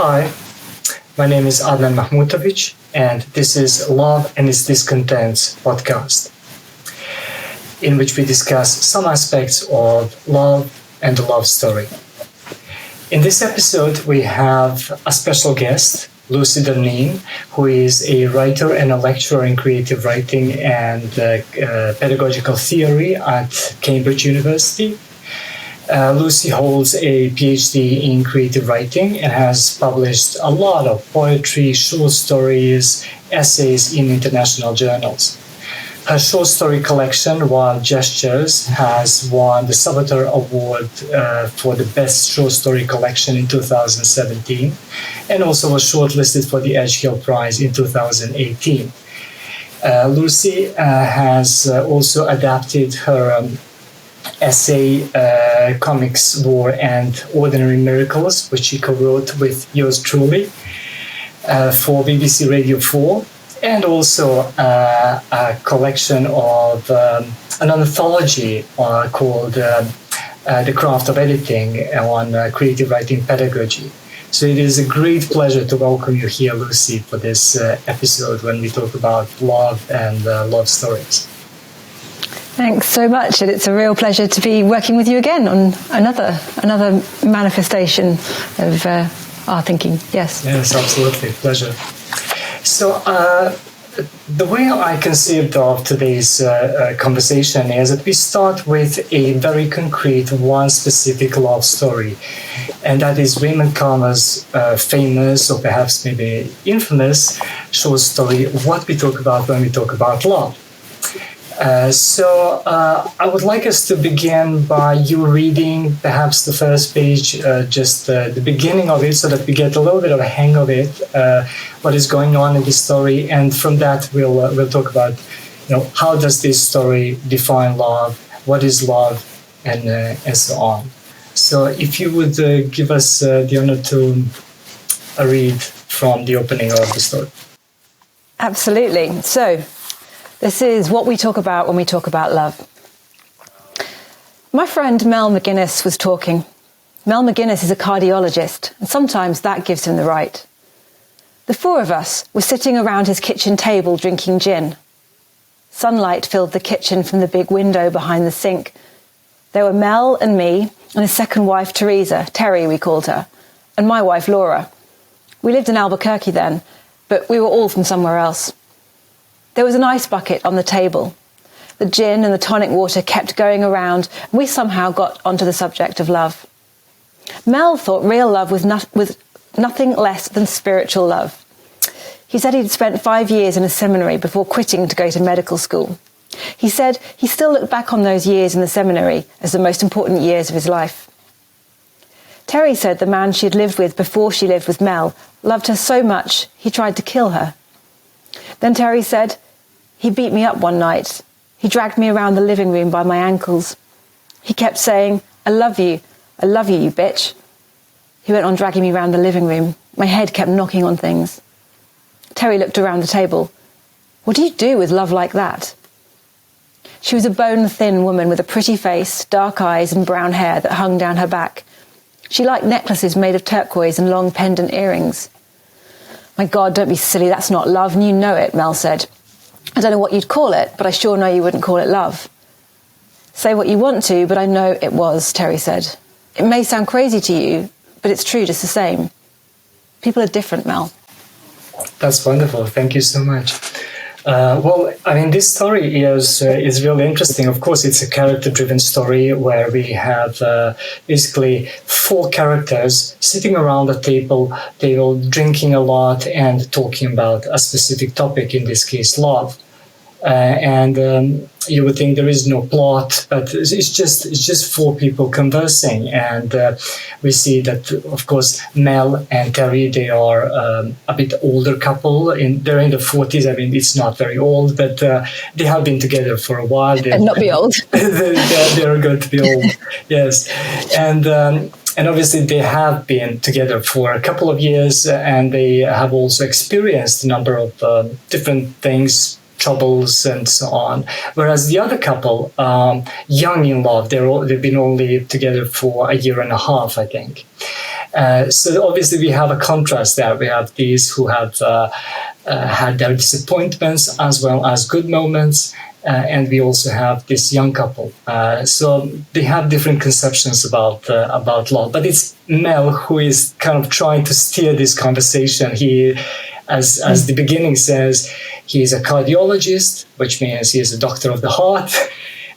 Hi, my name is Adnan Mahmutovic, and this is Love and its Discontents podcast, in which we discuss some aspects of love and the love story. In this episode, we have a special guest, Lucy Durneen, who is a writer and a lecturer in creative writing and pedagogical theory at Cambridge University. Lucy holds a PhD in creative writing and has published a lot of poetry, short stories, essays in international journals. Her short story collection, Wild Gestures, has won the Sabater Award for the Best Short Story Collection in 2017 and also was shortlisted for the Edgehill Prize in 2018. Lucy has also adapted her essay, Comics, War and Ordinary Miracles, which she co-wrote with yours truly for BBC Radio 4, and also a collection of an anthology called The Craft of Editing on creative writing pedagogy. So it is a great pleasure to welcome you here, Lucy, for this episode when we talk about love and love stories. Thanks so much, and it's a real pleasure to be working with you again on another manifestation of our thinking. Yes, absolutely, pleasure. So the way I conceived of today's conversation is that we start with a very concrete, one specific love story, and that is Raymond Carver's famous, or perhaps maybe infamous, short story, What We Talk About When We Talk About Love. So I would like us to begin by you reading perhaps the first page, just the beginning of it, so that we get a little bit of a hang of it, what is going on in the story, and from that we'll talk about, how does this story define love, what is love, and so on. So if you would give us the honor to read from the opening of the story. Absolutely. So. This is what we talk about when we talk about love. My friend Mel McGuinness was talking. Mel McGuinness is a cardiologist, and sometimes that gives him the right. The four of us were sitting around his kitchen table drinking gin. Sunlight filled the kitchen from the big window behind the sink. There were Mel and me and his second wife, Teresa, Terry we called her, and my wife, Laura. We lived in Albuquerque then, but we were all from somewhere else. There was an ice bucket on the table. The gin and the tonic water kept going around, and we somehow got onto the subject of love. Mel thought real love was nothing less than spiritual love. He said he'd spent 5 years in a seminary before quitting to go to medical school. He said he still looked back on those years in the seminary as the most important years of his life. Terry said the man she had lived with before she lived with Mel loved her so much he tried to kill her. Then Terry said, he beat me up one night. He dragged me around the living room by my ankles. He kept saying, I love you, you bitch. He went on dragging me around the living room. My head kept knocking on things. Terry looked around the table. What do you do with love like that? She was a bone-thin woman with a pretty face, dark eyes and brown hair that hung down her back. She liked necklaces made of turquoise and long pendant earrings. My God, don't be silly, that's not love, and you know it, Mel said. I don't know what you'd call it, but I sure know you wouldn't call it love. Say what you want to, but I know it was, Terry said. It may sound crazy to you, but it's true just the same. People are different, Mel. That's wonderful. Thank you so much. This story is really interesting. Of course, it's a character-driven story where we have basically four characters sitting around a table, drinking a lot and talking about a specific topic, in this case, love. You would think there is no plot, but it's just four people conversing, and we see that, of course, Mel and Terry, they are a bit older couple. They're in the 40s. I mean, it's not very old, but they have been together for a while. And not be old. They're going to be old. Yes, and obviously they have been together for a couple of years, and they have also experienced a number of different things, troubles and so on. Whereas the other couple, young in love, they've been only together for a year and a half, I think. So obviously we have a contrast there. We have these who have had their disappointments as well as good moments, and we also have this young couple. So they have different conceptions about love. But it's Mel who is kind of trying to steer this conversation. He, as the beginning says, he is a cardiologist, which means he is a doctor of the heart,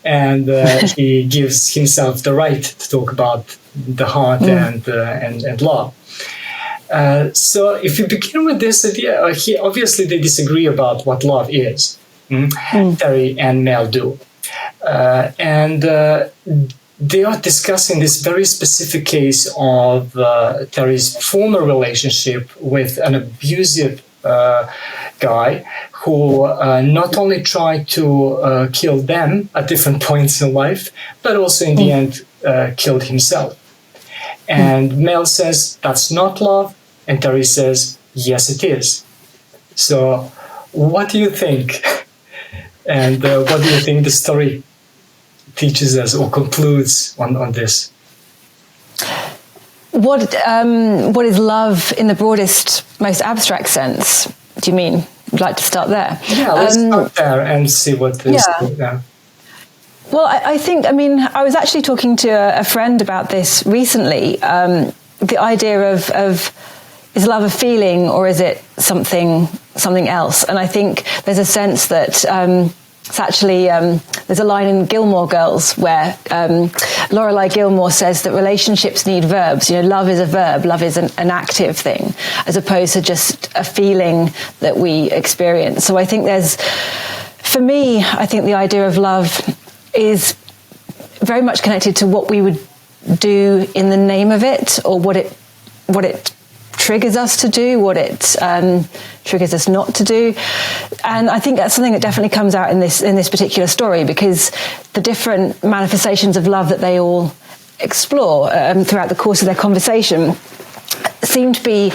and he gives himself the right to talk about the heart and love. So if you begin with this idea, obviously they disagree about what love is. Terry and Mel do. And they are discussing this very specific case of Terry's former relationship with an abusive guy who not only tried to kill them at different points in life, but also in the end killed himself. And Mel says, that's not love. And Terry says, yes, it is. So what do you think? And what do you think the story teaches us or concludes on this? What is love in the broadest, most abstract sense, do you mean? Would like to start there? Yeah, let's start there and see what this is. Yeah. Well, I think, I was actually talking to a friend about this recently. The idea of is love a feeling or is it something else? And I think there's a sense that it's actually, there's a line in Gilmore Girls where Lorelai Gilmore says that relationships need verbs. Love is a verb, love is an active thing, as opposed to just a feeling that we experience. So I think for me, I think the idea of love is very much connected to what we would do in the name of it, or what it triggers us to do, what it triggers us not to do. And I think that's something that definitely comes out in this particular story, because the different manifestations of love that they all explore throughout the course of their conversation seem to be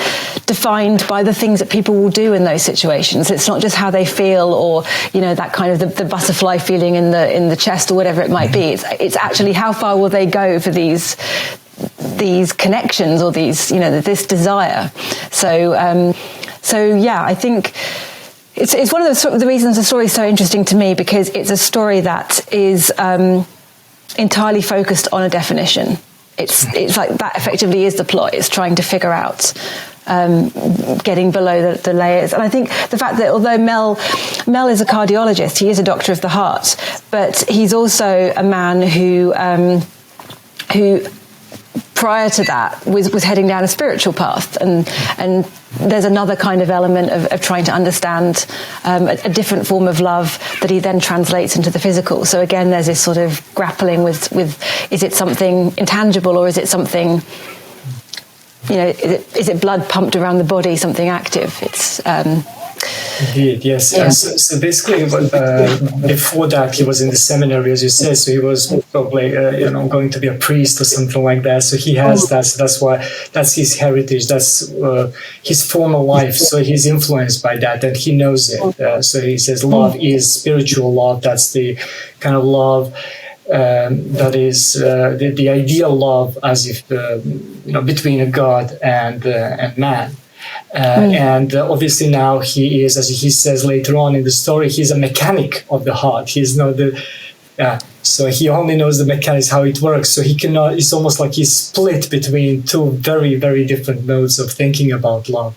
defined by the things that people will do in those situations. It's not just how they feel, or that kind of the butterfly feeling in the chest, or whatever it might be. It's actually how far will they go for these connections, or this desire. So I think it's one of the reasons the story is so interesting to me, because it's a story that is entirely focused on a definition. It's like that effectively is the plot. It's trying to figure out getting below the layers. And I think the fact that although Mel is a cardiologist, he is a doctor of the heart, but he's also a man who prior to that was heading down a spiritual path, and there's another kind of element of trying to understand a different form of love that he then translates into the physical. So again, there's this sort of grappling with is it something intangible, or is it something, is it blood pumped around the body, something active? It's Indeed, yes. Yeah. So basically, before that, he was in the seminary, as you said. So he was probably, going to be a priest or something like that. So he has that's his heritage. That's his former life. So he's influenced by that, and he knows it. So he says, love is spiritual love. That's the kind of love that is the ideal love, as if between a god and man. And obviously now he is, as he says later on in the story, he's a mechanic of the heart. He's not so he only knows the mechanics, how it works. So he cannot. It's almost like he's split between two very, very different modes of thinking about love.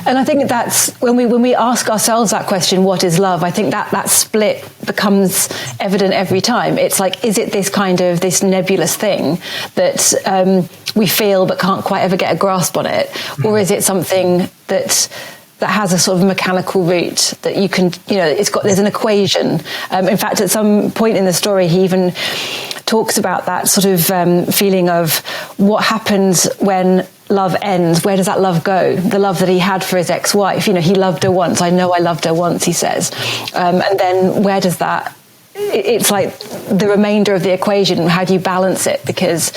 And I think that's when we ask ourselves that question, what is love? I think that split becomes evident every time. It's like, is it this nebulous thing that we feel but can't quite ever get a grasp on it? Or is it something that has a sort of mechanical root that you can, there's an equation. In fact, at some point in the story, he even talks about that sort of feeling of what happens when love ends. Where does that love go? The love that he had for his ex-wife. He loved her once. I know I loved her once, he says. And then where does that... It's like the remainder of the equation. How do you balance it? Because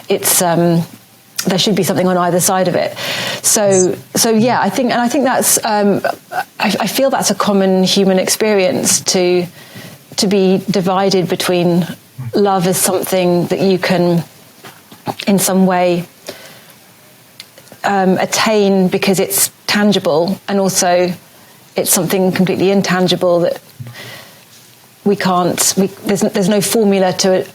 it's... there should be something on either side of it. So yeah, I think that's... I feel that's a common human experience, to be divided between love as something that you can, in some way, attain because it's tangible, and also it's something completely intangible that we can't. There's no formula to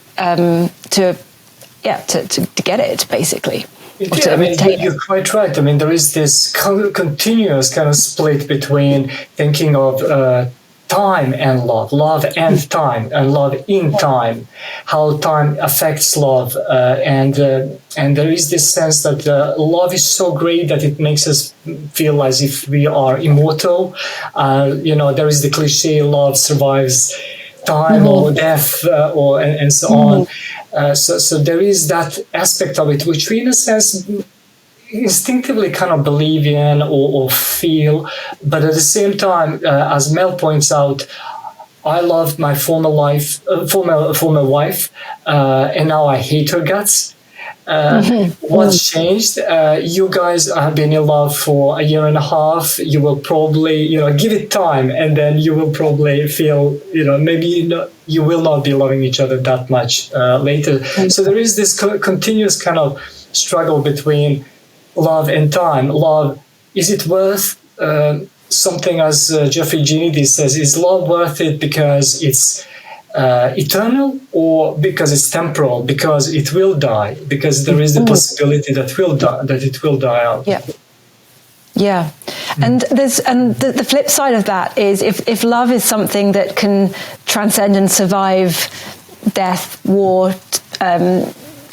get it, basically. Yeah, I mean, you're quite right. I mean, there is this continuous kind of split between thinking of time and love and time, and love in time, how time affects love, and there is this sense that love is so great that it makes us feel as if we are immortal. There is the cliche, love survives time or death, and so on. So there is that aspect of it, which we, in a sense, instinctively kind of believe in or feel. But at the same time, as Mel points out, I loved my former wife, and now I hate her guts. What's changed? You guys have been in love for a year and a half. You will probably, give it time, and then you will probably feel, maybe you will not be loving each other that much later. So there is this continuous kind of struggle between love and time. Love, is it worth something, as Jeffrey Ginidis says, is love worth it because it's eternal, or because it's temporal, because it will die, because there is the possibility that it will die out. Yeah. And the flip side of that is if love is something that can transcend and survive death, war,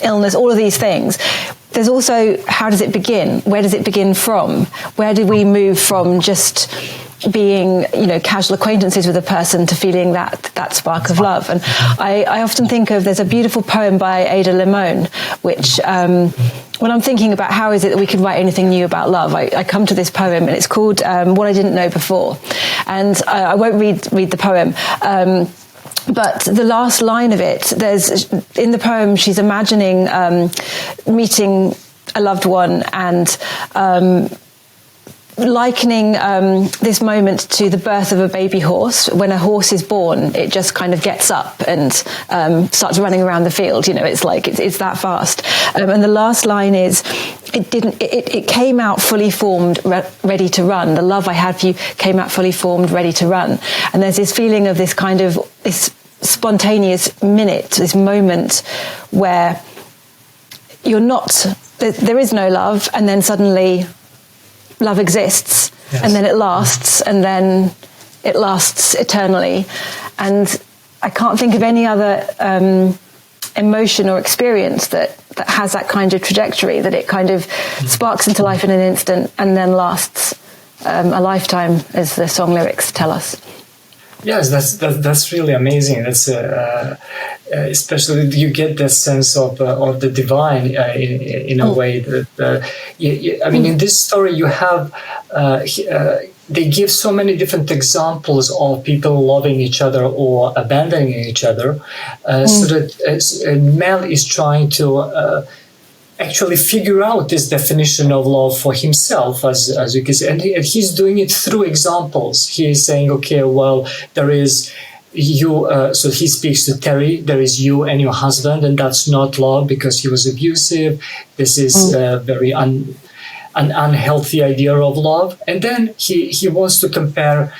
illness, all of these things, there's also, how does it begin? Where does it begin from? Where do we move from just being, casual acquaintances with a person to feeling that spark of love? And I often think of, there's a beautiful poem by Ada Limon, which, when I'm thinking about how is it that we could write anything new about love, I come to this poem, and it's called What I Didn't Know Before. And I won't read the poem, but the last line of it, in the poem, she's imagining meeting a loved one and likening this moment to the birth of a baby horse. When a horse is born, it just kind of gets up and starts running around the field. It's like it's that fast. And the last line is, it came out fully formed, ready to run. The love I had for you came out fully formed, ready to run. And there's this feeling of this kind of this spontaneous minute, this moment where there is no love, and then suddenly love exists. Yes. And then it lasts, and then it lasts eternally. And I can't think of any other emotion or experience that has that kind of trajectory, that it kind of sparks into life in an instant and then lasts a lifetime, as the song lyrics tell us. Yes, that's really amazing. That's especially you get that sense of the divine in a way that I mean, in this story you have they give so many different examples of people loving each other or abandoning each other, so that Mel is trying to actually figure out this definition of love for himself, as you can say, and he's doing it through examples. He is saying, okay, well, there is you, so he speaks to Terry, there is you and your husband, and that's not love because he was abusive. This is very an unhealthy idea of love. And then he wants to compare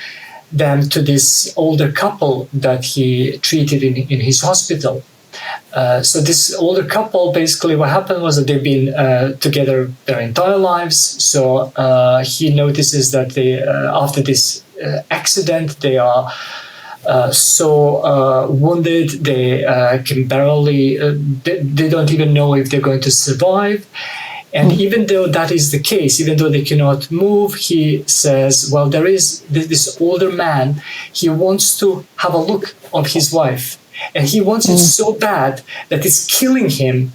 them to this older couple that he treated in his hospital. So this older couple, basically what happened was that they've been together their entire lives. So he notices that they, after this accident, they are so wounded, they can barely, they don't even know if they're going to survive. And even though that is the case, even though they cannot move, he says, well, there is this older man, he wants to have a look of his wife. And he wants it so bad that it's killing him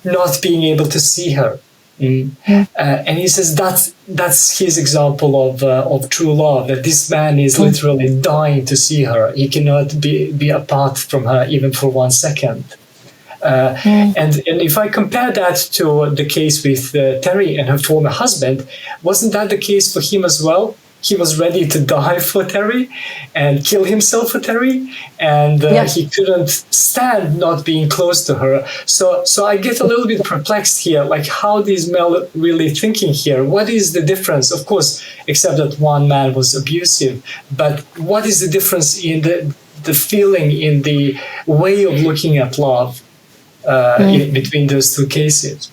not being able to see her. And he says that's his example of true love, that this man is literally dying to see her. He cannot be apart from her even for 1 second. And if I compare that to the case with Terry and her former husband, wasn't that the case for him as well? he was ready to die for Terry and kill himself for Terry, and he couldn't stand not being close to her. So I get a little bit perplexed here, like how is Mel really thinking here? What is the difference? Of course, except that one man was abusive, but what is the difference in the feeling, in the way of looking at love between those two cases?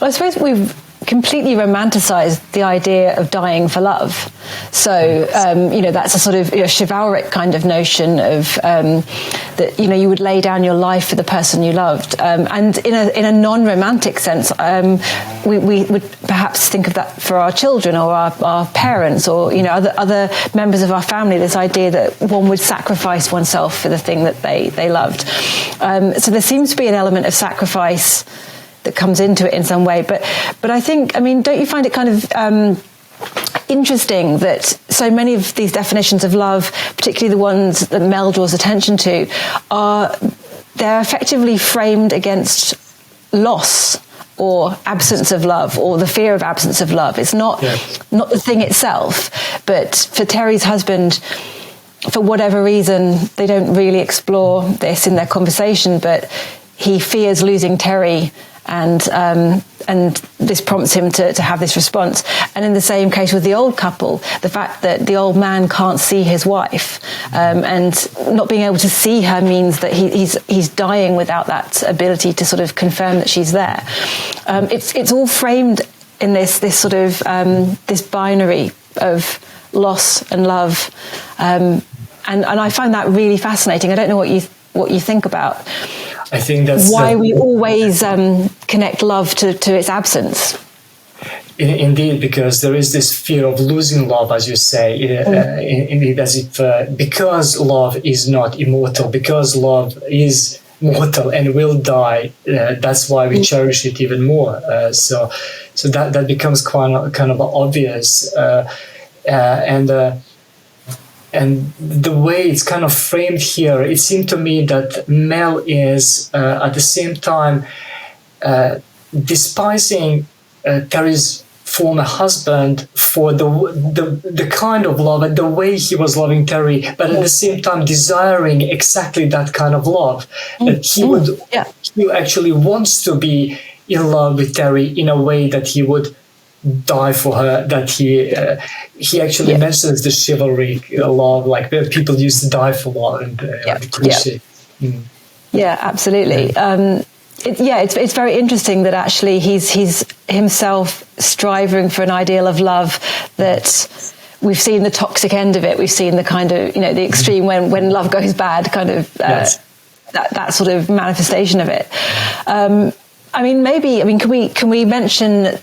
Well, I suppose we've completely romanticized the idea of dying for love. So, that's a sort of chivalric kind of notion of that, you would lay down your life for the person you loved. And in a non-romantic sense, we would perhaps think of that for our children or our parents or, other members of our family, this idea that one would sacrifice oneself for the thing that they loved. So there seems to be an element of sacrifice that comes into it in some way. But I think, don't you find it kind of interesting that so many of these definitions of love, particularly the ones that Mel draws attention to, they're effectively framed against loss or absence of love or the fear of absence of love. It's not the thing itself, but for Terry's husband, for whatever reason, they don't really explore this in their conversation, but he fears losing Terry, and this prompts him to have this response. And in the same case with the old couple, the fact that the old man can't see his wife, and not being able to see her means that he's dying without that ability to sort of confirm that she's there. It's all framed in this sort of this binary of loss and love, and I find that really fascinating. I don't know what you think about. I think that's why we always connect love to its absence. Indeed, because there is this fear of losing love, as you say, indeed, as if because love is not immortal, because love is mortal and will die, that's why we cherish it even more. So that becomes kind of obvious, and the way it's kind of framed here, it seemed to me that Mel is at the same time despising Terry's former husband for the kind of love and the way he was loving Terry, but at the same time desiring exactly that kind of love. That he actually wants to be in love with Terry in a way that he would die for her, that he actually mentions the chivalry love, like people used to die for love, and the cliche. Yeah, absolutely. It's very interesting that actually he's himself striving for an ideal of love that we've seen the toxic end of it. We've seen the kind of the extreme when love goes bad, kind of that sort of manifestation of it. Can we mention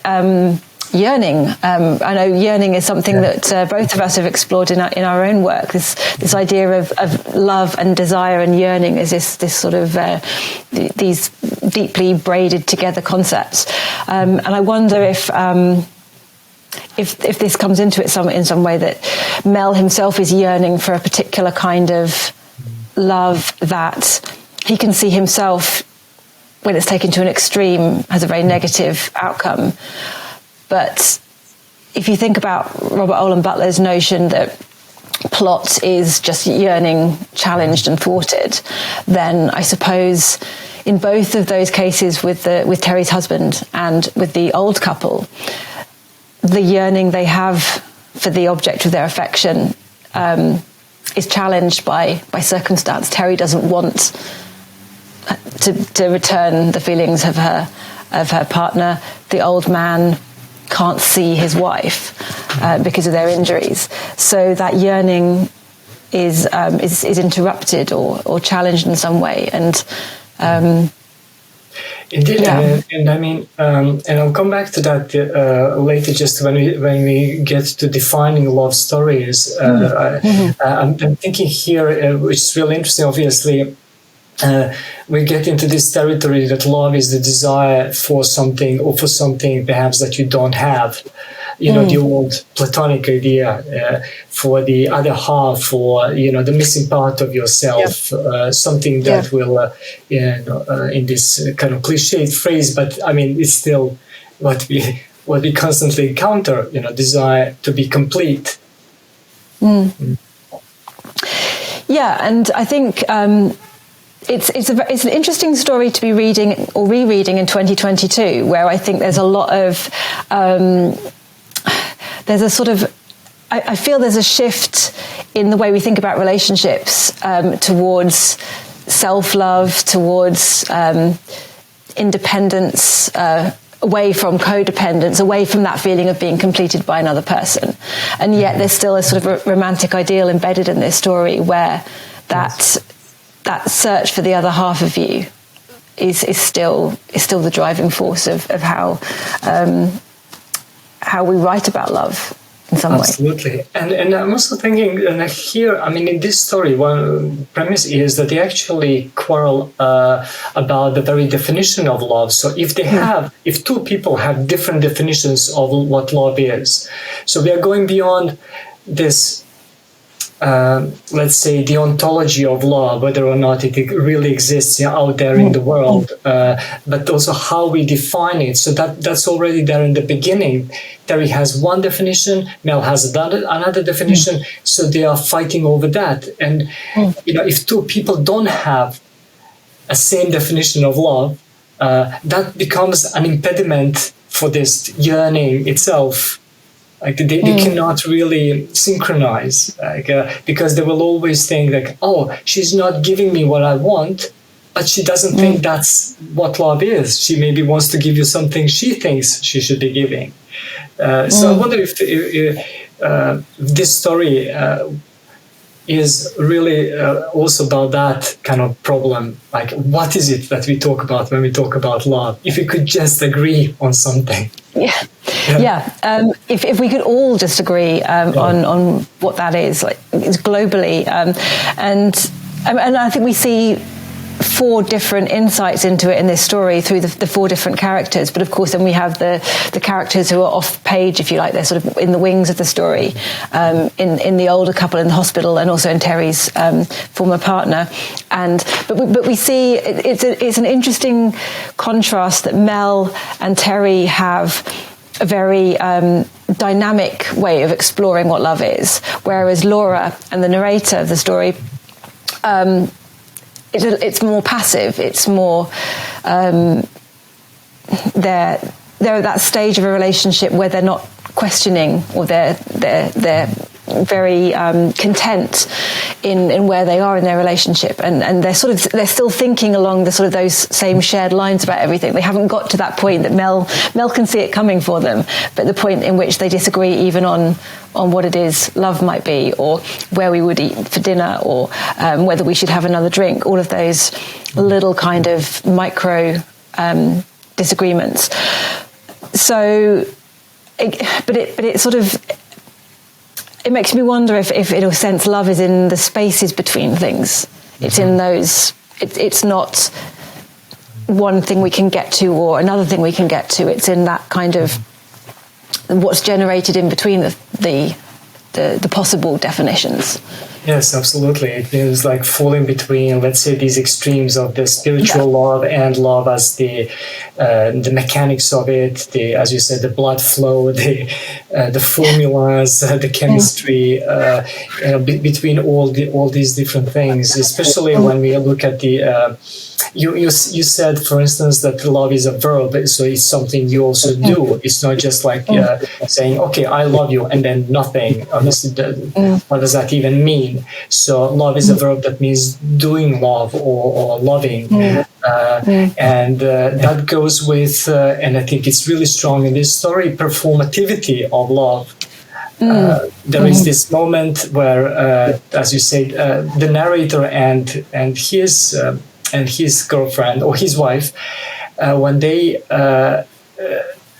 yearning? I know yearning is something that both of us have explored in our own work. This idea of love and desire and yearning is this sort of these deeply braided together concepts. And I wonder if this comes into it in some way, that Mel himself is yearning for a particular kind of love that he can see himself, when it's taken to an extreme, has a very negative outcome. But if you think about Robert Olen Butler's notion that plot is just yearning challenged and thwarted, then I suppose in both of those cases with Terry's husband and with the old couple, the yearning they have for the object of their affection is challenged by circumstance. Terry doesn't want to return the feelings of her partner. The old man can't see his wife because of their injuries. So that yearning is interrupted or challenged in some way. And indeed, and I'll come back to that later, just when we get to defining love stories. I'm thinking here, which is really interesting, obviously. We get into this territory that love is the desire for something, or for something perhaps that you don't have. The old Platonic idea for the other half, for the missing part of yourself, something that will, in this kind of cliched phrase, but it's still what what we constantly encounter, desire to be complete. Yeah, and I think it's an interesting story to be reading or rereading in 2022, where I think there's a lot of there's a sort of I feel there's a shift in the way we think about relationships towards self-love, towards independence, away from codependence, away from that feeling of being completed by another person. And yet there's still a sort of romantic ideal embedded in this story where that search for the other half of you is still the driving force of how we write about love in some way. Absolutely. And I'm also thinking here, in this story, one premise is that they actually quarrel about the very definition of love. So if two people have different definitions of what love is, so we are going beyond this, let's say, the ontology of love, whether or not it really exists out there in the world, but also how we define it. So that's already there in the beginning. Terry has one definition, Mel has another definition, so they are fighting over that. And if two people don't have a same definition of love, that becomes an impediment for this yearning itself. Like they cannot really synchronize, because they will always think like, oh, she's not giving me what I want, but she doesn't think that's what love is. She maybe wants to give you something she thinks she should be giving. So I wonder if this story is really also about that kind of problem. Like, what is it that we talk about when we talk about love? If we could just agree on something. If we could all just agree on what that is, like it's globally, and I think we see 4 different insights into it in this story through the 4 different characters. But of course, then we have the characters who are off page, if you like. They're sort of in the wings of the story, in the older couple in the hospital, and also in Terry's former partner. But we see it's an interesting contrast that Mel and Terry have a very dynamic way of exploring what love is, whereas Laura and the narrator of the story, it's more passive. It's more they're at that stage of a relationship where they're not questioning, or they're very content in where they are in their relationship, and they're still thinking along the sort of those same shared lines about everything. They haven't got to that point that Mel can see it coming for them, but the point in which they disagree even on what it is love might be, or where we would eat for dinner, or whether we should have another drink. All of those little kind of micro disagreements. So, it makes me wonder if in a sense love is in the spaces between things. It's in those. It's not one thing we can get to or another thing we can get to. It's in that kind of what's generated in between the possible definitions. Yes, absolutely. It means like falling between, let's say, these extremes of the spiritual love and love as the mechanics of it, as you said, the blood flow, the formulas, the chemistry, between all these different things. Especially when we look at the. You said, for instance, that love is a verb, so it's something you also do. It's not just like saying, okay, I love you, and then nothing. Honestly, what does that even mean? So love is a verb that means doing love or loving. And that goes with, and I think it's really strong in this story, performativity of love. There is this moment where, as you said, the narrator and his girlfriend or his wife, when they are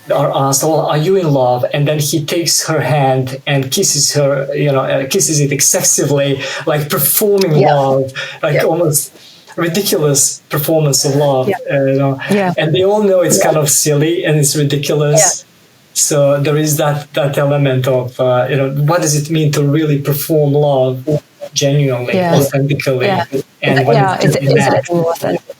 asked, "Oh, are you in love?" and then he takes her hand and kisses her, kisses it excessively, like performing love, like almost ridiculous performance of love. And they all know it's kind of silly and it's ridiculous. So there is that element of what does it mean to really perform love genuinely, authentically, and is it more authentic?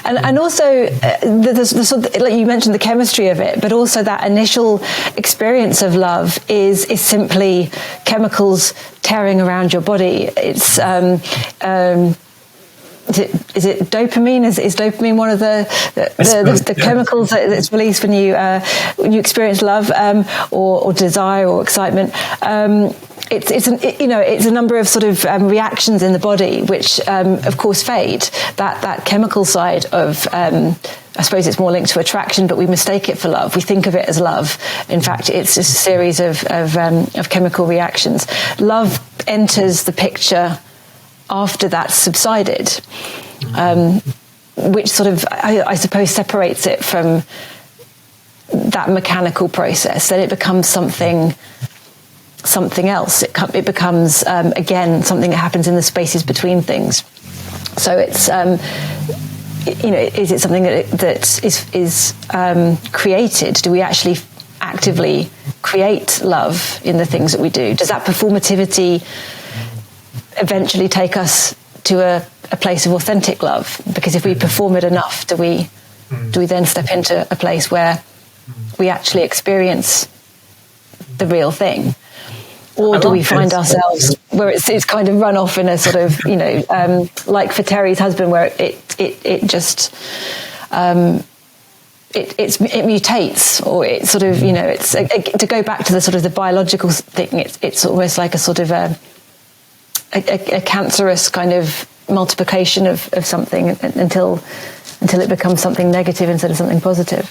And also the sort of, like you mentioned, the chemistry of it, but also that initial experience of love is simply chemicals tearing around your body. It's is it dopamine? Is dopamine one of the chemicals that's released when you experience love or desire or excitement? It's a number of sort of reactions in the body which, of course, fade. That chemical side of I suppose it's more linked to attraction, but we mistake it for love. We think of it as love. In fact, it's just a series of chemical reactions. Love enters the picture after that's subsided, which sort of, I suppose, separates it from that mechanical process. Then it becomes something else. It becomes, again, something that happens in the spaces between things. So it's, is it something that is created? Do we actually actively create love in the things that we do? Does that performativity eventually take us to a place of authentic love? Because if we perform it enough, do we then step into a place where we actually experience the real thing? Or do we find ourselves where it's kind of run off in a sort of, like for Terry's husband, where it just it mutates, or it sort of, it's to go back to the sort of the biological thing. It's almost like a sort of a cancerous kind of multiplication of something until it becomes something negative instead of something positive.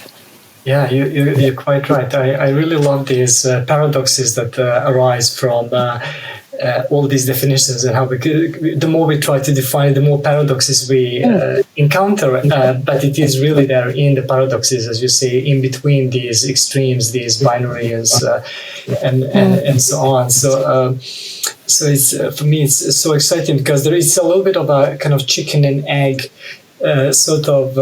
Yeah, you're quite right. I really love these paradoxes that arise from all these definitions, and how the more we try to define, the more paradoxes we encounter. But it is really there in the paradoxes, as you say, in between these extremes, these binaries, and so on. So it's for me, it's so exciting because there is a little bit of a kind of chicken and egg sort of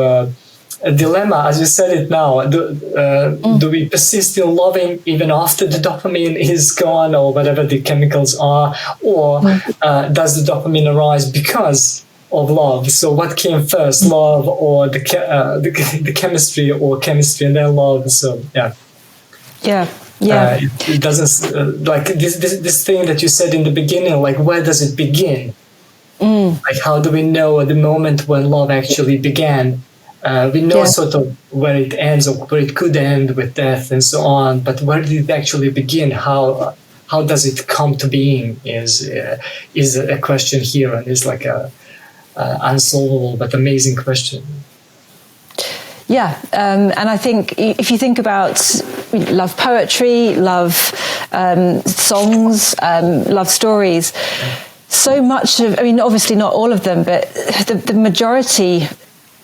a dilemma, as you said it now. Do we persist in loving even after the dopamine is gone, or whatever the chemicals are, or does the dopamine arise because of love? So what came first, love or the chemistry, or chemistry and then love? So yeah. It doesn't like this thing that you said in the beginning. Like, where does it begin? Like, how do we know at the moment when love actually began? We know sort of where it ends, or where it could end with death and so on. But where did it actually begin? How does it come to being? Is a question here, and is like a unsolvable but amazing question. Yeah, and I think if you think about love poetry, love songs, love stories, so much of, obviously not all of them, but the majority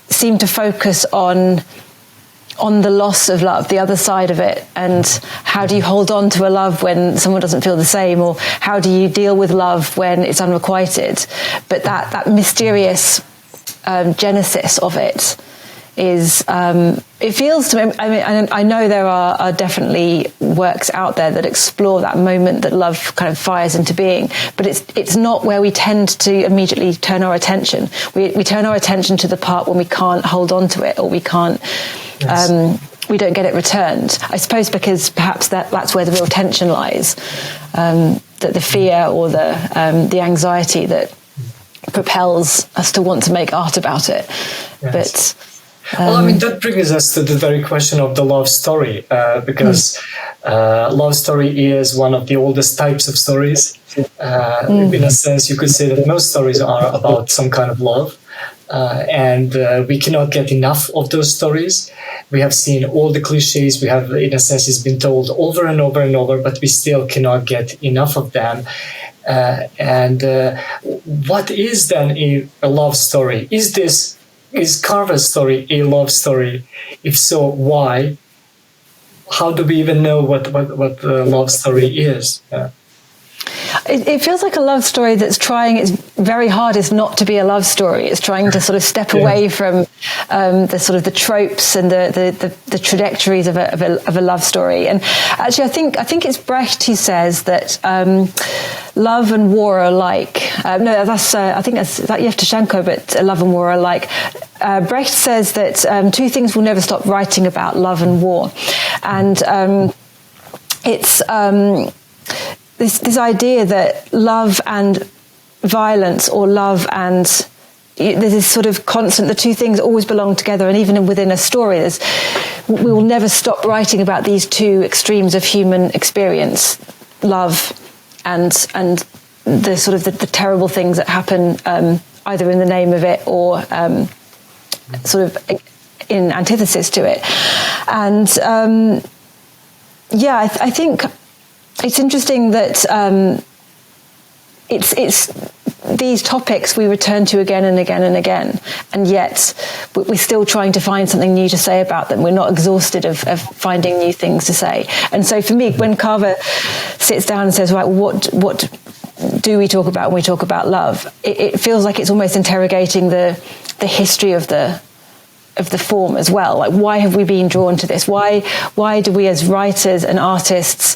seem to focus on the loss of love, the other side of it, and how do you hold on to a love when someone doesn't feel the same, or how do you deal with love when it's unrequited? But that mysterious genesis of it is, it feels to me, I know there are definitely works out there that explore that moment that love kind of fires into being, but it's not where we tend to immediately turn our attention. We turn our attention to the part when we can't hold on to it, or we can't, we don't get it returned. I suppose because perhaps that's where the real tension lies, that the fear or the anxiety that propels us to want to make art about it. But well, that brings us to the very question of the love story, because love story is one of the oldest types of stories. In a sense, you could say that most stories are about some kind of love, and we cannot get enough of those stories. We have seen all the cliches. We have, in a sense, it's been told over and over and over, but we still cannot get enough of them. And what is then a love story? Is Carver's story a love story? If so, why? How do we even know what a love story is? It feels like a love story that's trying its very hardest not to be a love story. It's trying to sort of step away from the sort of the tropes and the trajectories of a love story. And actually, I think it's Brecht who says that love and war are alike. No, that's I think that's Yevtushenko, but love and war are alike. Brecht says that two things will never stop writing about: love and war, and it's this idea that love and violence, or love and there's this sort of constant, the two things always belong together, and even within a story we will never stop writing about these two extremes of human experience, love and the sort of the terrible things that happen either in the name of it or sort of in antithesis to it. And I think it's interesting that it's these topics we return to again and again and again, and yet we're still trying to find something new to say about them. We're not exhausted of finding new things to say. And so for me, when Carver sits down and says, right, what do we talk about when we talk about love, it feels like it's almost interrogating the history of the form as well. Like, why have we been drawn to this? Why do we as writers and artists,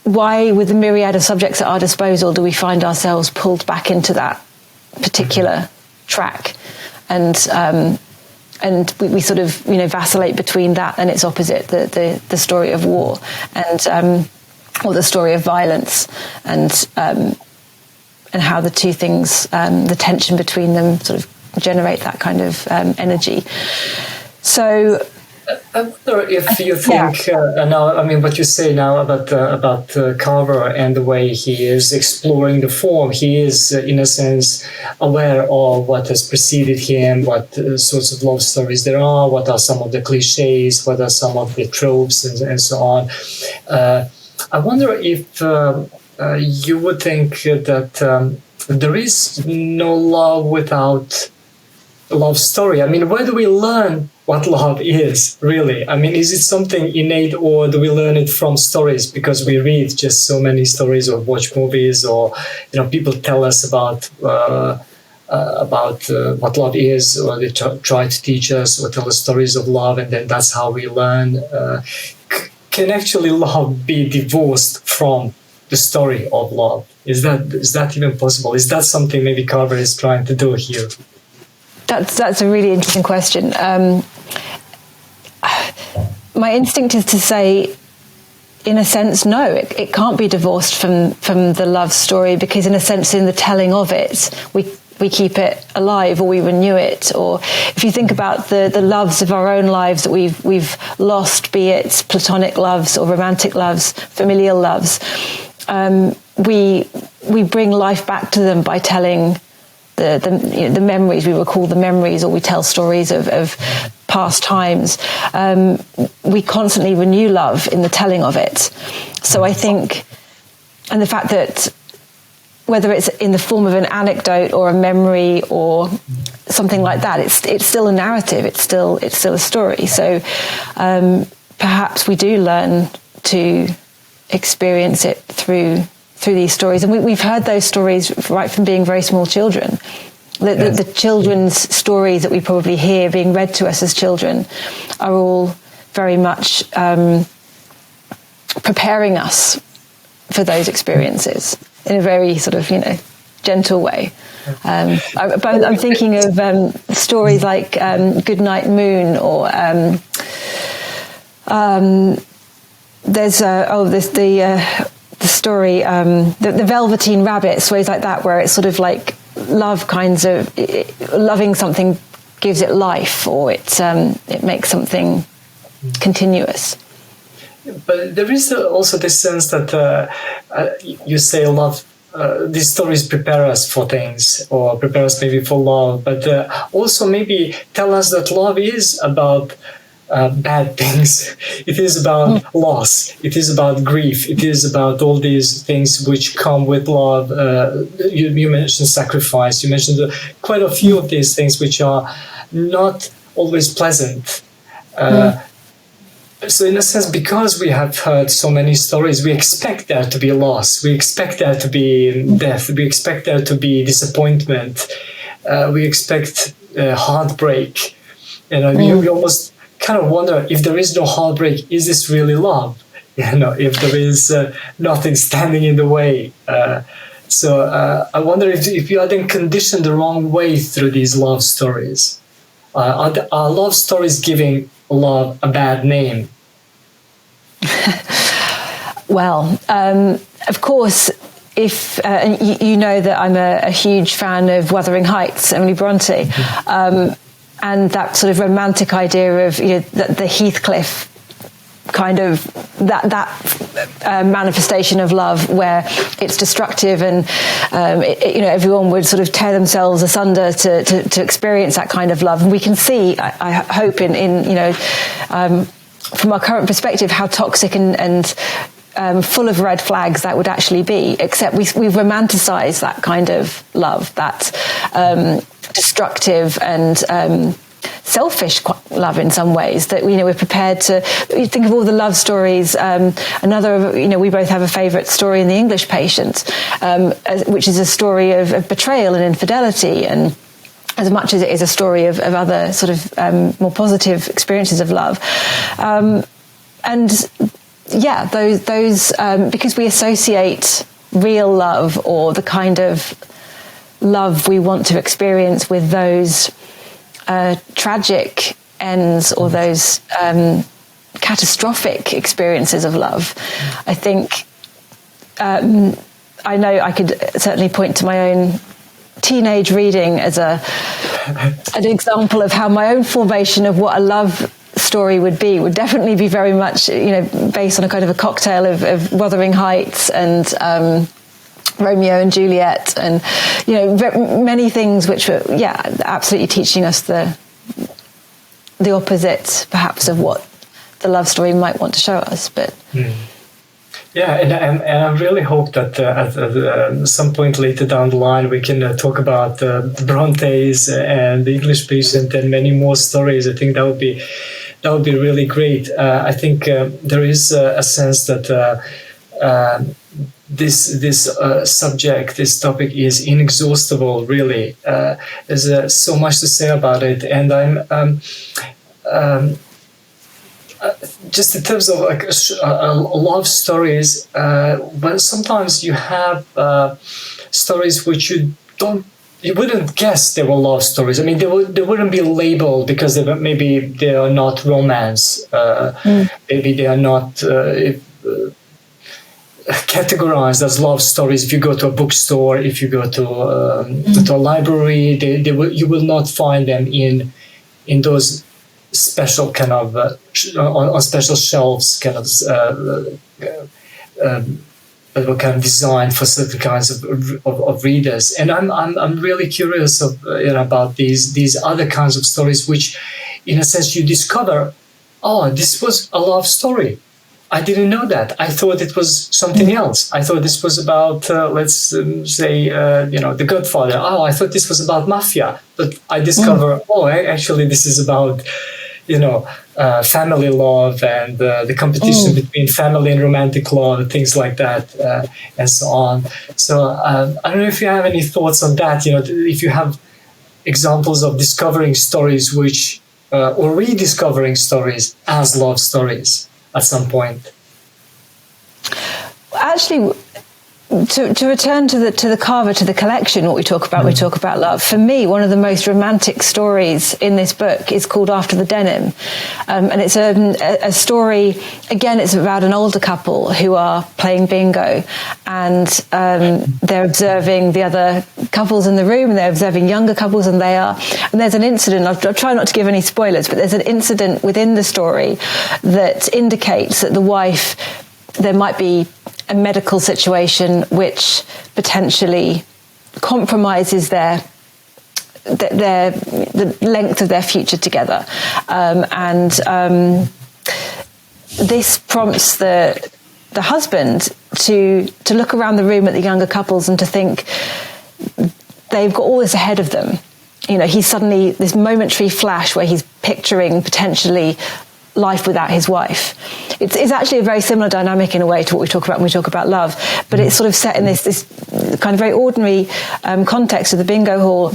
why with the myriad of subjects at our disposal do we find ourselves pulled back into that particular track? And we sort of, vacillate between that and its opposite, the story of war and or the story of violence, and how the two things, the tension between them sort of generate that kind of energy. So I wonder if you think now, I mean, what you say now about Carver and the way he is exploring the form, he is in a sense aware of what has preceded him, what sorts of love stories there are, what are some of the cliches, what are some of the tropes, and so on. I wonder if you would think that there is no love without love story. I mean, where do we learn what love is, really? I mean, is it something innate, or do we learn it from stories because we read just so many stories or watch movies, or people tell us about what love is, or they try to teach us or tell us stories of love, and then that's how we learn. Can actually love be divorced from the story of love? Is that even possible? Is that something maybe Carver is trying to do here? That's a really interesting question. My instinct is to say, in a sense, no, it can't be divorced from the love story, because in a sense, in the telling of it, we keep it alive, or we renew it. Or if you think about the loves of our own lives that we've lost, be it platonic loves or romantic loves, familial loves, we bring life back to them by telling the memories. We recall the memories, or we tell stories of past times. We constantly renew love in the telling of it. So I think, and the fact that whether it's in the form of an anecdote or a memory or something like that, it's still a narrative. It's still a story. So perhaps we do learn to experience it through these stories, and we've heard those stories right from being very small children. The children's stories that we probably hear being read to us as children are all very much preparing us for those experiences in a very sort of gentle way. I'm thinking of stories like Goodnight Moon, or there's the story, the Velveteen Rabbit, stories like that, where it's sort of like love, kinds of loving something gives it life, or it makes something continuous. But there is also this sense that you say love, these stories prepare us for things, or prepare us maybe for love, but also maybe tell us that love is about bad things. It is about loss. It is about grief. It is about all these things which come with love. You mentioned sacrifice. You mentioned quite a few of these things which are not always pleasant. So in a sense, because we have heard so many stories, we expect there to be loss, we expect there to be death, we expect there to be disappointment, we expect heartbreak. We almost kind of wonder, if there is no heartbreak, is this really love? If there is nothing standing in the way. So I wonder if you are then conditioned the wrong way through these love stories. Are love stories giving love a bad name? Well, of course, if you know that I'm a huge fan of Wuthering Heights, Emily Bronte, and that sort of romantic idea of the Heathcliff kind of that manifestation of love where it's destructive and everyone would sort of tear themselves asunder to experience that kind of love. And we can see, I hope, in from our current perspective, how toxic and full of red flags that would actually be. Except we've romanticized that kind of love, that destructive and selfish love in some ways, that we're prepared to think of all the love stories. We both have a favourite story in The English Patient, which is a story of betrayal and infidelity, and as much as it is a story of other sort of more positive experiences of love. Those because we associate real love, or the kind of love we want to experience, with those tragic ends or those catastrophic experiences of love. I think I know I could certainly point to my own teenage reading as an example of how my own formation of what a love story would definitely be very much based on a kind of a cocktail of Wuthering Heights and Romeo and Juliet, and many things which were absolutely teaching us the opposite perhaps of what the love story might want to show us. But and I really hope that at some point later down the line we can talk about the Brontes and The English Patient and many more stories. I think that would be really great. I think there is a sense that this subject, this topic is inexhaustible, really. There's so much to say about it, and I'm just in terms of like love stories, but sometimes you have stories which you wouldn't guess they were love stories. I mean, they wouldn't be labeled because maybe they are not romance. Maybe they are not categorized as love stories. If you go to a bookstore, if you go to a library, you will not find them in those special kind of on special shelves, kind of that were kind of designed for certain kinds of readers. And I'm really curious about these other kinds of stories, which, in a sense, you discover, oh, this was a love story. I didn't know that. I thought it was something else. I thought this was about, let's say, The Godfather. Oh, I thought this was about mafia. But I discover, actually, this is about, family love and the competition between family and romantic love, things like that, and so on. So I don't know if you have any thoughts on that. If you have examples of discovering stories or rediscovering stories as love stories at some point. Actually, to return to the Carver, to the collection, what we talk about love. For me, one of the most romantic stories in this book is called After the Denim, and it's a story. Again, it's about an older couple who are playing bingo, and they're observing the other couples in the room, and they're observing younger couples, and there's an incident. I'll try not to give any spoilers, but there's an incident within the story that indicates that the wife, there might be a medical situation which potentially compromises the length of their future together, and this prompts the husband to look around the room at the younger couples and to think they've got all this ahead of them. He's suddenly this momentary flash where he's picturing potentially life without his wife. It's actually a very similar dynamic in a way to what we talk about when we talk about love, but it's sort of set in this kind of very ordinary context of the bingo hall.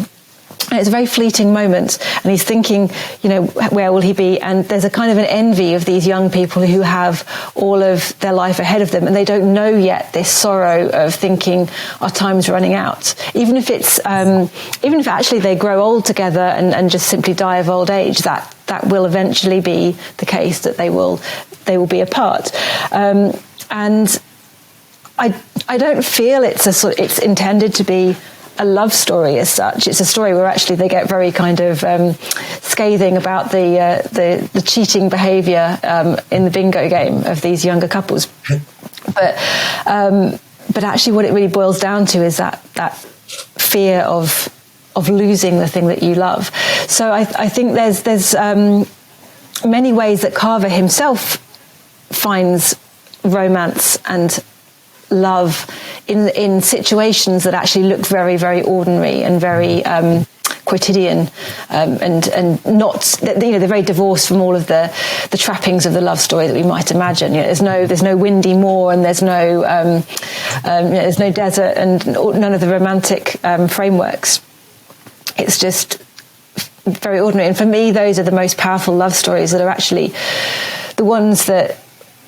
And it's a very fleeting moment, and he's thinking, where will he be? And there's a kind of an envy of these young people who have all of their life ahead of them, and they don't know yet this sorrow of thinking our time's running out. Even if actually they grow old together and just simply die of old age, that will eventually be the case, that they will be apart. And I don't feel it's intended to be a love story as such. It's a story where actually they get very kind of scathing about the cheating behaviour in the bingo game of these younger couples. But actually, what it really boils down to is that fear of losing the thing that you love. So I think there's many ways that Carver himself finds romance and love in situations that actually look very, very ordinary and very quotidian, and not, they're very divorced from all of the trappings of the love story that we might imagine. There's no windy moor, and there's no desert, and none of the romantic frameworks. It's just very ordinary. And for me, those are the most powerful love stories, that are actually the ones that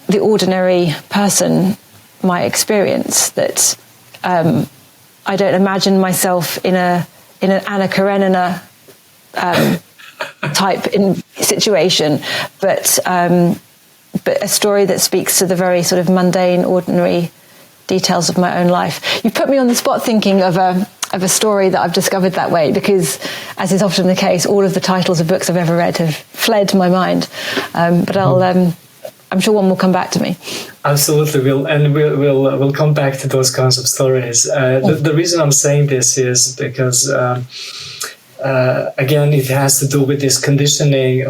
the ordinary person might experience, that I don't imagine myself in an Anna Karenina type in situation, but a story that speaks to the very sort of mundane, ordinary details of my own life. You put me on the spot thinking of a story that I've discovered that way, because, as is often the case, all of the titles of books I've ever read have fled my mind. But I'm sure one will come back to me. Absolutely, we'll come back to those kinds of stories. The reason I'm saying this is because, again, it has to do with this conditioning,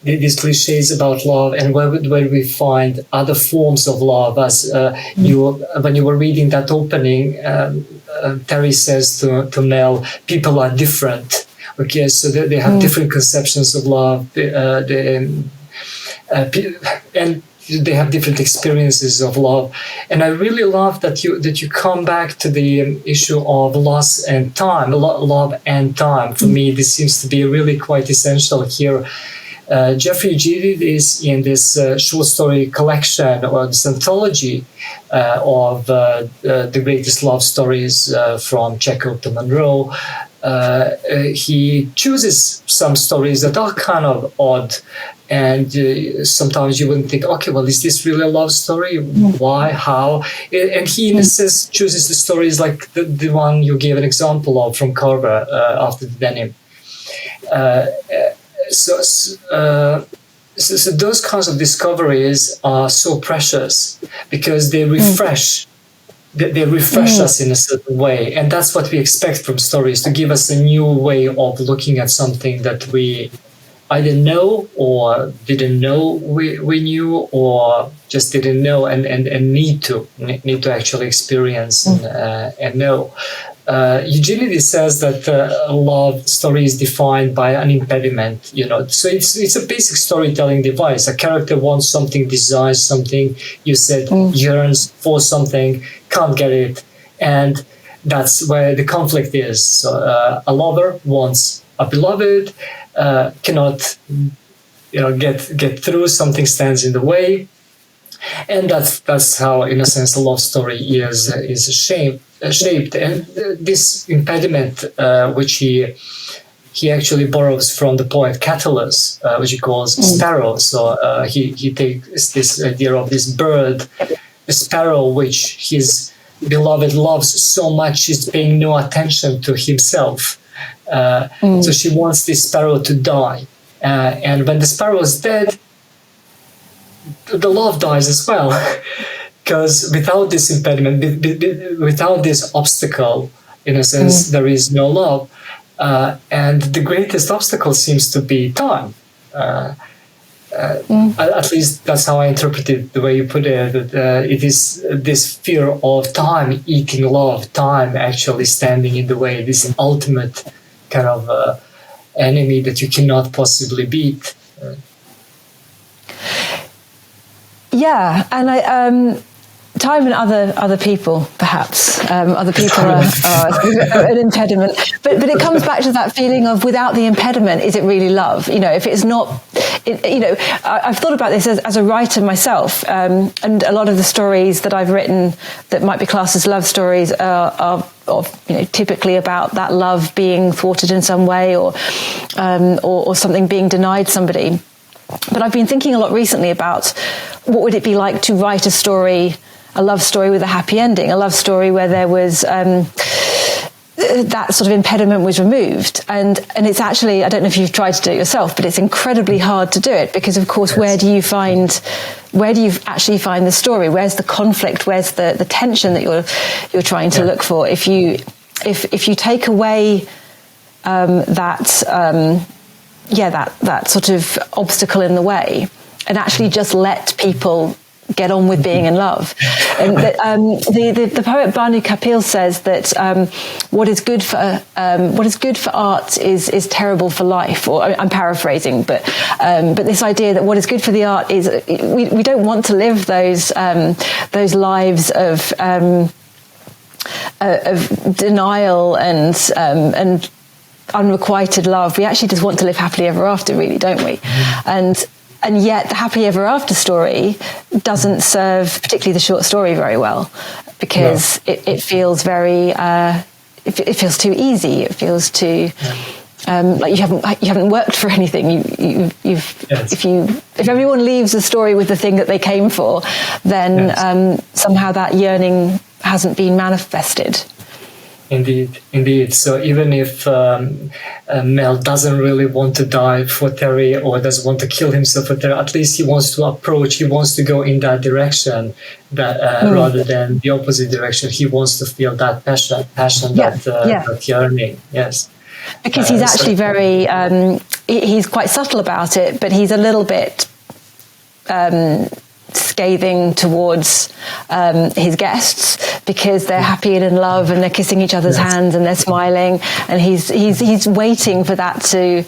these cliches about love, and where we find other forms of love. As when you were reading that opening, Terry says to Mel, people are different. Okay, so they have different conceptions of love. And they have different experiences of love, and I really love that you come back to the issue of loss and time, love and time. For me, this seems to be really quite essential here. Jeffrey G. is in this short story collection, or this anthology of the greatest love stories from Chekhov to Monroe. He chooses some stories that are kind of odd, and sometimes you wouldn't think, okay, well, is this really a love story? Why? How? And he, in a sense, chooses the stories like the one you gave an example of from Carver after the denim. So those kinds of discoveries are so precious, because they refresh. They refresh us in a certain way, and that's what we expect from stories, to give us a new way of looking at something that we either know or didn't know we knew, or just didn't know and need to actually experience and know. Eugenides says that a love story is defined by an impediment. So it's a basic storytelling device. A character wants something, desires something. You said yearns for something, can't get it, and that's where the conflict is. So a lover wants a beloved, cannot get through. Something stands in the way, and that's how, in a sense, a love story is shaped. And this impediment, which he actually borrows from the poet Catullus, which he calls sparrow. So he takes this idea of this bird, a sparrow, which his beloved loves so much she's paying no attention to himself. So she wants this sparrow to die. And when the sparrow is dead, the love dies as well. Because without this impediment, without this obstacle, in a sense, there is no love. And the greatest obstacle seems to be time. At least that's how I interpret it, the way you put it. It is this fear of time eating love, time actually standing in the way, this ultimate kind of enemy that you cannot possibly beat. Yeah, and time and other people, perhaps. Other people are an impediment. But it comes back to that feeling of, without the impediment, is it really love? If it's not, I've thought about this as a writer myself, and a lot of the stories that I've written that might be classed as love stories are typically about that love being thwarted in some way, or something being denied somebody. But I've been thinking a lot recently about what would it be like to write a love story with a happy ending, a love story where there was that sort of impediment was removed. And it's actually, I don't know if you've tried to do it yourself, but it's incredibly hard to do it, because of course, where do you actually find the story? Where's the conflict? Where's the tension that you're trying to look for? If you take away that sort of obstacle in the way, and actually just let people get on with being in love. And the poet Banu Kapil says that what is good for art is terrible for life. Or I'm paraphrasing, but this idea that what is good for the art is we don't want to live those lives of denial and unrequited love. We actually just want to live happily ever after, really, don't we? And yet the happy ever after story doesn't serve, particularly the short story, very well, because it feels very, it feels too easy. It feels too like you haven't worked for anything. If everyone leaves the story with the thing that they came for, then somehow that yearning hasn't been manifested. Indeed. So even if Mel doesn't really want to die for Terry, or doesn't want to kill himself for Terry, at least he wants to go in that direction, rather than the opposite direction. He wants to feel that passion, that yearning. Yes. Because he's actually very, he's quite subtle about it, but he's a little bit scathing towards his guests, because they're happy and in love and they're kissing each other's hands and they're smiling, and he's waiting for that to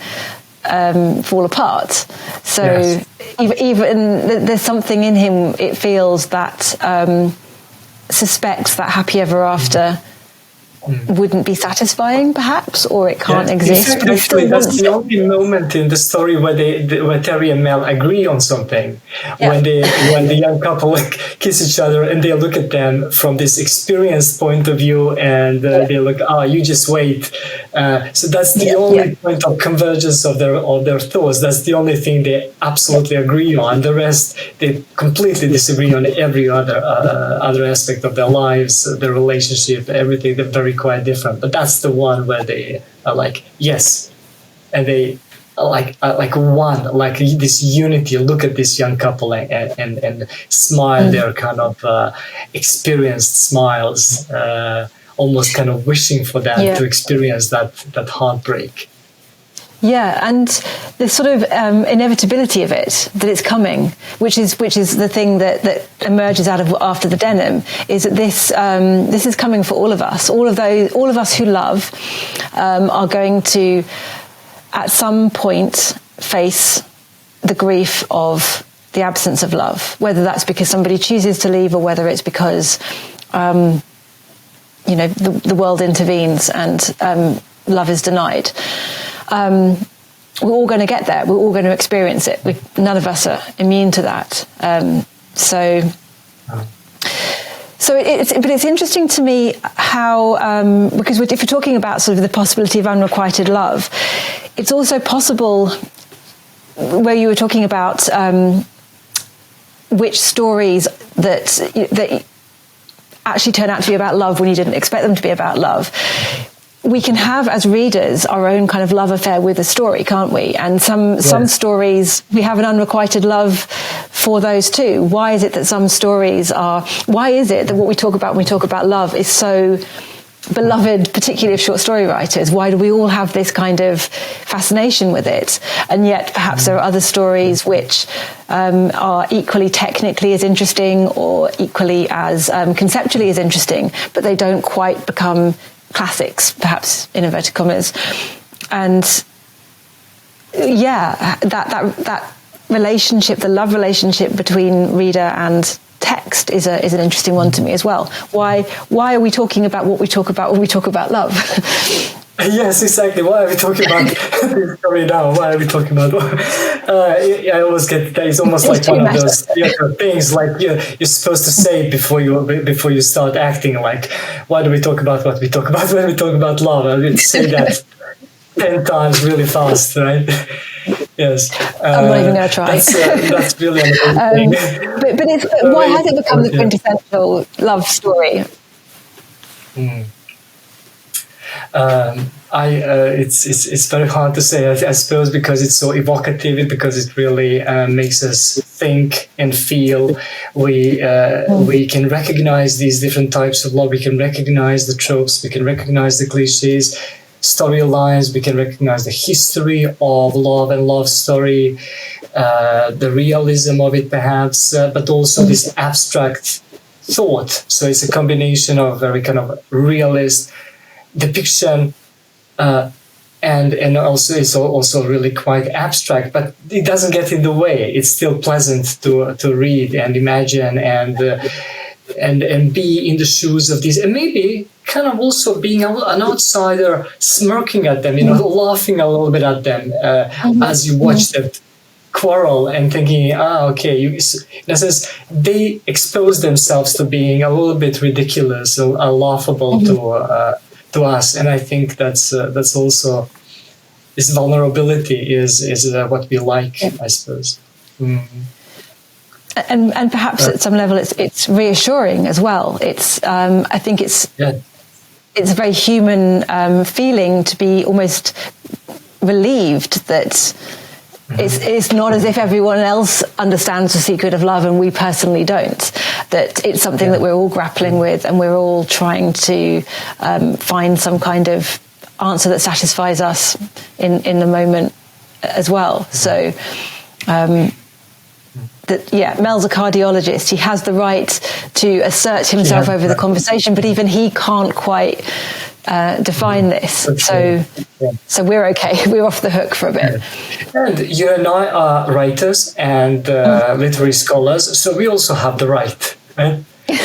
fall apart. So even there's something in him, it feels, that suspects that happy ever after wouldn't be satisfying, perhaps, or it can't exist. But actually, that's the only moment in the story where Terry and Mel agree on something. When the young couple kiss each other and they look at them from this experienced point of view, and they look, you just wait. So that's the only point of convergence of their thoughts. That's the only thing they absolutely agree on. The rest, they completely disagree on every other aspect of their lives, their relationship, everything. They're very quite different, but that's the one where they are like, yes, and they are like one, like this unity. Look at this young couple and smile. They're kind of experienced smiles, almost kind of wishing for them to experience that heartbreak. Yeah, and the sort of inevitability of it, that it's coming, which is the thing that emerges out of after the denim, is that this is coming for all of us. All of us who love are going to, at some point, face the grief of the absence of love, whether that's because somebody chooses to leave, or whether it's because the world intervenes and love is denied. We're all going to get there. We're all going to experience it. None of us are immune to that. But it's interesting to me how, because if you're talking about sort of the possibility of unrequited love, it's also possible, where you were talking about which stories that actually turn out to be about love when you didn't expect them to be about love. We can have, as readers, our own kind of love affair with a story, can't we? And some stories, we have an unrequited love for those too. Why is it that some stories why is it that what we talk about when we talk about love is so beloved, particularly of short story writers? Why do we all have this kind of fascination with it? And yet perhaps there are other stories which are equally technically as interesting, or equally as conceptually as interesting, but they don't quite become classics, perhaps, in inverted commas. And that relationship, the love relationship between reader and text is an interesting one to me as well. Why are we talking about what we talk about when we talk about love? Yes, exactly. Why are we talking about this story now? Why are we talking about? I always get that. It's almost like one of those things. Like you're supposed to say it before you start acting. Like, why do we talk about what we talk about when we talk about love? I mean, say that 10 times really fast, right? Yes. I'm not even going to try. That's really amazing. But why has it become the quintessential love story? It's very hard to say. I suppose because it's so evocative, because it really makes us think and feel. We can recognize these different types of love. We can recognize the tropes. We can recognize the cliches, storylines. We can recognize the history of love and love story, the realism of it, perhaps, but also this abstract thought. So it's a combination of very kind of realist depiction, and also it's also really quite abstract, but it doesn't get in the way. It's still pleasant to read and imagine and be in the shoes of these, and maybe kind of also being an outsider, smirking at them, laughing a little bit at them as you watch them quarrel and thinking, okay, in a sense, they expose themselves to being a little bit ridiculous or laughable to us, and I think that's also this vulnerability is what we like, I suppose. And perhaps at some level it's reassuring as well. It's I think it's a very human feeling to be almost relieved that it's not as if everyone else understands the secret of love and we personally don't. That it's something that we're all grappling with, and we're all trying to find some kind of answer that satisfies us in the moment as well. So, Mel's a cardiologist. He has the right to assert himself over the conversation, but even he can't quite define this. So we're okay. We're off the hook for a bit. And you and I are writers and literary scholars, so we also have the right. Right? We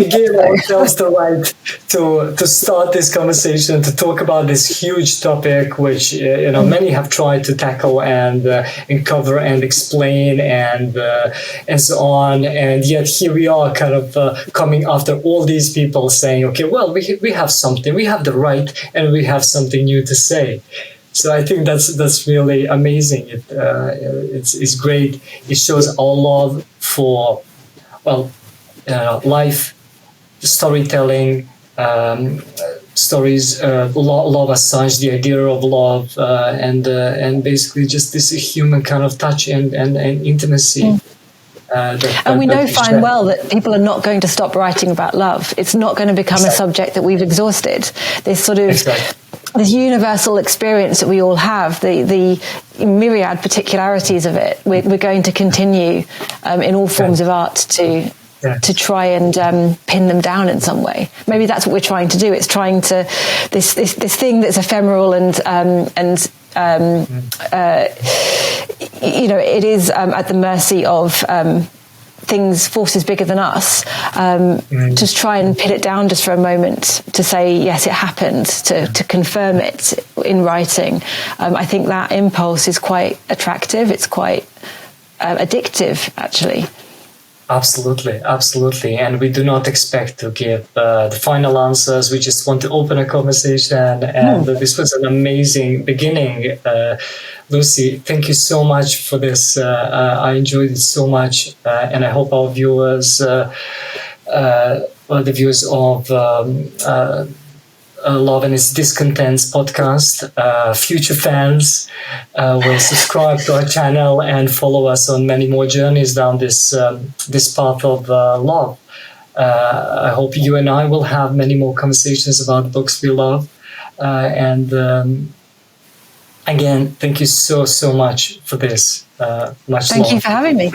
give ourselves the right to start this conversation, to talk about this huge topic, which many have tried to tackle and cover and explain and so on, and yet here we are, kind of coming after all these people, saying, okay, well, we have something, we have the right, and we have something new to say. So I think that's really amazing. It's great. It shows our love for life, storytelling, stories, love as such, the idea of love, and basically just this human kind of touch and intimacy. And we know fine well that people are not going to stop writing about love. It's not going to become a subject that we've exhausted. This sort of this universal experience that we all have, the myriad particularities of it, we're going to continue in all forms of art to try and pin them down in some way. Maybe that's what we're trying to do. It's trying to this thing that's ephemeral and it is at the mercy of forces bigger than us. Just try and pin it down just for a moment to say, yes, it happened, to confirm it in writing. I think that impulse is quite attractive. It's quite addictive, actually. Absolutely. And we do not expect to give the final answers. We just want to open a conversation. And this was an amazing beginning. Lucy, thank you so much for this. I enjoyed it so much. And I hope our viewers, the viewers of Love and Its Discontents podcast, future fans will subscribe to our channel and follow us on many more journeys down this path of love. I hope you and I will have many more conversations about books we love. And again, thank you so much for this. Much love. Thank you for having me.